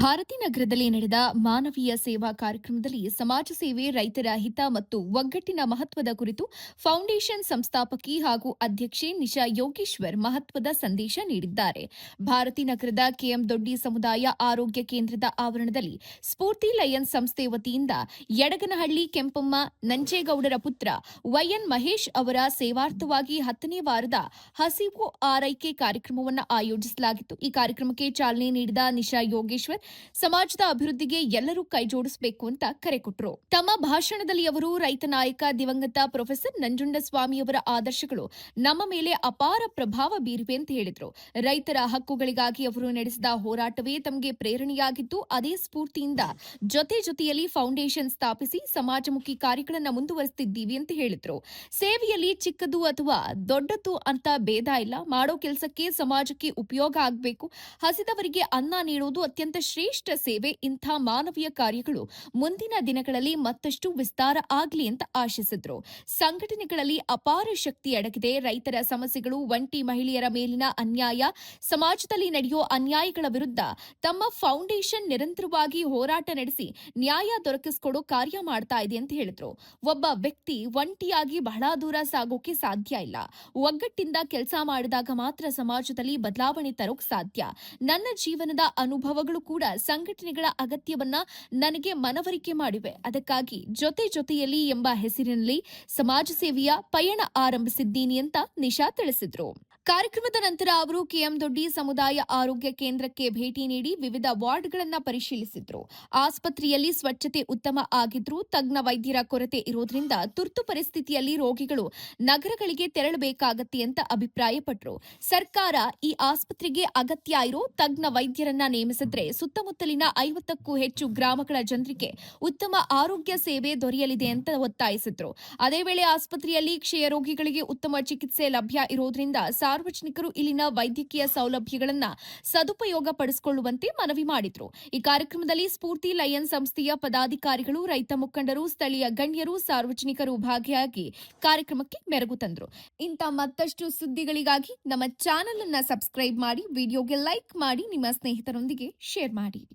ಭಾರತಿ ನಗರದಲ್ಲಿ ನಡೆದ ಮಾನವೀಯ ಸೇವಾ ಕಾರ್ಯಕ್ರಮದಲ್ಲಿ ಸಮಾಜ ಸೇವೆ, ರೈತರ ಹಿತ ಮತ್ತು ಒಗ್ಗಟ್ಟಿನ ಮಹತ್ವದ ಕುರಿತು ಫೌಂಡೇಶನ್ ಸಂಸ್ಥಾಪಕಿ ಹಾಗೂ ಅಧ್ಯಕ್ಷೆ ನಿಶಾ ಯೋಗೇಶ್ವರ್ ಮಹತ್ವದ ಸಂದೇಶ ನೀಡಿದ್ದಾರೆ. ಭಾರತಿ ನಗರದ ಕೆಎಂ ದೊಡ್ಡಿ ಸಮುದಾಯ ಆರೋಗ್ಯ ಕೇಂದ್ರದ ಆವರಣದಲ್ಲಿ ಸ್ಫೂರ್ತಿ ಲಯನ್ಸ್ ಸಂಸ್ಥೆ ವತಿಯಿಂದ ಯಡಗನಹಳ್ಳಿ ಕೆಂಪಮ್ಮ ನಂಜೇಗೌಡರ ಪುತ್ರ ವೈಎನ್ ಮಹೇಶ್ ಅವರ ಸೇವಾರ್ಥವಾಗಿ 10ನೇ ವಾರದ ಹಸಿವು ಆರೈಕೆ ಕಾರ್ಯಕ್ರಮವನ್ನು ಆಯೋಜಿಸಲಾಗಿತ್ತು. ಈ ಕಾರ್ಯಕ್ರಮಕ್ಕೆ ಚಾಲನೆ ನೀಡಿದ ನಿಶಾ ಯೋಗೇಶ್ವರ್ ಸಮಾಜದ ಅಭಿವೃದ್ಧಿಗೆ ಎಲ್ಲರೂ ಕೈಜೋಡಿಸಬೇಕು ಅಂತ ಕರೆ ಕೊಟ್ಟರು. ತಮ್ಮ ಭಾಷಣದಲ್ಲಿ ಅವರು ರೈತ ನಾಯಕ ದಿವಂಗತ ಪ್ರೊಫೆಸರ್ ನಂಜುಂಡಸ್ವಾಮಿಯವರ ಆದರ್ಶಗಳು ನಮ್ಮ ಮೇಲೆ ಅಪಾರ ಪ್ರಭಾವ ಬೀರಿವೆ ಅಂತ ಹೇಳಿದರು. ರೈತರ ಹಕ್ಕುಗಳಿಗಾಗಿ ಅವರು ನಡೆಸಿದ ಹೋರಾಟವೇ ತಮಗೆ ಪ್ರೇರಣೆಯಾಗಿದ್ದು, ಅದೇ ಸ್ಫೂರ್ತಿಯಿಂದ ಜೊತೆಯಲ್ಲಿ ಫೌಂಡೇಶನ್ ಸ್ಥಾಪಿಸಿ ಸಮಾಜಮುಖಿ ಕಾರ್ಯಗಳನ್ನು ಮುಂದುವರೆಸುತ್ತಿದ್ದೀವಿ ಅಂತ ಹೇಳಿದರು. ಸೇವೆಯಲ್ಲಿ ಚಿಕ್ಕದು ಅಥವಾ ದೊಡ್ಡದು ಅಂತ ಭೇದ ಇಲ್ಲ. ಮಾಡೋ ಕೆಲಸಕ್ಕೆ ಸಮಾಜಕ್ಕೆ ಉಪಯೋಗ ಆಗಬೇಕು. ಹಸಿದವರಿಗೆ ಅನ್ನ ನೀಡುವುದು ಅತ್ಯಂತ ಶ್ರೇಷ್ಠ ಸೇವೆ. ಇಂಥ ಮಾನವೀಯ ಕಾರ್ಯಗಳು ಮುಂದಿನ ದಿನಗಳಲ್ಲಿ ಮತ್ತಷ್ಟು ವಿಸ್ತಾರ ಆಗಲಿ ಅಂತ ಆಶಿಸಿದ್ರು. ಸಂಘಟನೆಗಳಲ್ಲಿ ಅಪಾರ ಶಕ್ತಿ ಅಡಗಿದೆ. ರೈತರ ಸಮಸ್ಯೆಗಳು, ಒಂಟಿ ಮಹಿಳೆಯರ ಮೇಲಿನ ಅನ್ಯಾಯ, ಸಮಾಜದಲ್ಲಿ ನಡೆಯೋ ಅನ್ಯಾಯಗಳ ವಿರುದ್ಧ ತಮ್ಮ ಫೌಂಡೇಶನ್ ನಿರಂತರವಾಗಿ ಹೋರಾಟ ನಡೆಸಿ ನ್ಯಾಯ ದೊರಕಿಸಿಕೊಡೋ ಕಾರ್ಯ ಮಾಡ್ತಾ ಇದೆ ಅಂತ ಹೇಳಿದ್ರು. ಒಬ್ಬ ವ್ಯಕ್ತಿ ಒಂಟಿಯಾಗಿ ಬಹಳ ದೂರ ಸಾಗೋಕೆ ಸಾಧ್ಯ ಇಲ್ಲ. ಒಗ್ಗಟ್ಟಿಂದ ಕೆಲಸ ಮಾಡಿದಾಗ ಮಾತ್ರ ಸಮಾಜದಲ್ಲಿ ಬದಲಾವಣೆ ತರೋಕ್ ಸಾಧ್ಯ. ನನ್ನ ಜೀವನದ ಅನುಭವಗಳು ಕೂಡ ಸಂಘಟನೆಗಳ ಅಗತ್ಯವನ್ನ ನನಗೆ ಮನವರಿಕೆ ಮಾಡಿವೆ. ಅದಕ್ಕಾಗಿ ಜೊತೆಯಲ್ಲಿ ಎಂಬ ಹೆಸರಿನಲ್ಲಿ ಸಮಾಜ ಸೇವೆಯ ಪಯಣ ಆರಂಭಿಸಿದ್ದೀನಿ ಅಂತ ನಿಶಾ ತಿಳಿಸಿದ್ರು. ಕಾರ್ಯಕ್ರಮದ ನಂತರ ಅವರು ಕೆಎಂ ದೊಡ್ಡಿ ಸಮುದಾಯ ಆರೋಗ್ಯ ಕೇಂದ್ರಕ್ಕೆ ಭೇಟಿ ನೀಡಿ ವಿವಿಧ ವಾರ್ಡ್ಗಳನ್ನು ಪರಿಶೀಲಿಸಿದ್ರು. ಆಸ್ಪತ್ರೆಯಲ್ಲಿ ಸ್ವಚ್ಛತೆ ಉತ್ತಮ ಆಗಿದ್ರೂ ತಜ್ಞ ವೈದ್ಯರ ಕೊರತೆ ಇರೋದ್ರಿಂದ ತುರ್ತು ಪರಿಸ್ಥಿತಿಯಲ್ಲಿ ರೋಗಿಗಳು ನಗರಗಳಿಗೆ ತೆರಳಬೇಕಾಗತ್ತೆ ಅಂತ ಅಭಿಪ್ರಾಯಪಟ್ಟರು. ಸರ್ಕಾರ ಈ ಆಸ್ಪತ್ರೆಗೆ ಅಗತ್ಯ ಇರೋ ತಜ್ಞ ವೈದ್ಯರನ್ನ ನೇಮಿಸಿದ್ರೆ ಸುತ್ತಮುತ್ತಲಿನ 50ಕ್ಕೂ ಹೆಚ್ಚು ಗ್ರಾಮಗಳ ಜನರಿಗೆ ಉತ್ತಮ ಆರೋಗ್ಯ ಸೇವೆ ದೊರೆಯಲಿದೆ ಅಂತ ಒತ್ತಾಯಿಸಿದ್ರು. ಅದೇ ವೇಳೆ ಆಸ್ಪತ್ರೆಯಲ್ಲಿ ಕ್ಷಯ ರೋಗಿಗಳಿಗೆ ಉತ್ತಮ ಚಿಕಿತ್ಸೆ ಲಭ್ಯ ಇರೋದ್ರಿಂದ ಸಾರ್ವಜನಿಕರು ಇಲ್ಲಿನ ವೈದ್ಯಕೀಯ ಸೌಲಭ್ಯಗಳನ್ನು ಸದುಪಯೋಗ ಪಡಿಸಿಕೊಳ್ಳುವಂತೆ ಮನವಿ ಮಾಡಿದ್ರು. ಈ ಕಾರ್ಯಕ್ರಮದಲ್ಲಿ ಸ್ಫೂರ್ತಿ ಲಯನ್ಸ್ ಸಂಸ್ಥೆಯ ಪದಾಧಿಕಾರಿಗಳು, ರೈತ ಮುಖಂಡರು, ಸ್ಥಳೀಯ ಗಣ್ಯರು, ಸಾರ್ವಜನಿಕರು ಭಾಗಿಯಾಗಿ ಕಾರ್ಯಕ್ರಮಕ್ಕೆ ಮೆರುಗು ತಂದರು. ಇಂಥ ಮತ್ತಷ್ಟು ಸುದ್ದಿಗಳಿಗಾಗಿ ನಮ್ಮ ಚಾನೆಲ್ ಅನ್ನು ಸಬ್ಸ್ಕ್ರೈಬ್ ಮಾಡಿ, ವಿಡಿಯೋಗೆ ಲೈಕ್ ಮಾಡಿ, ನಿಮ್ಮ ಸ್ನೇಹಿತರೊಂದಿಗೆ ಶೇರ್ ಮಾಡಿ.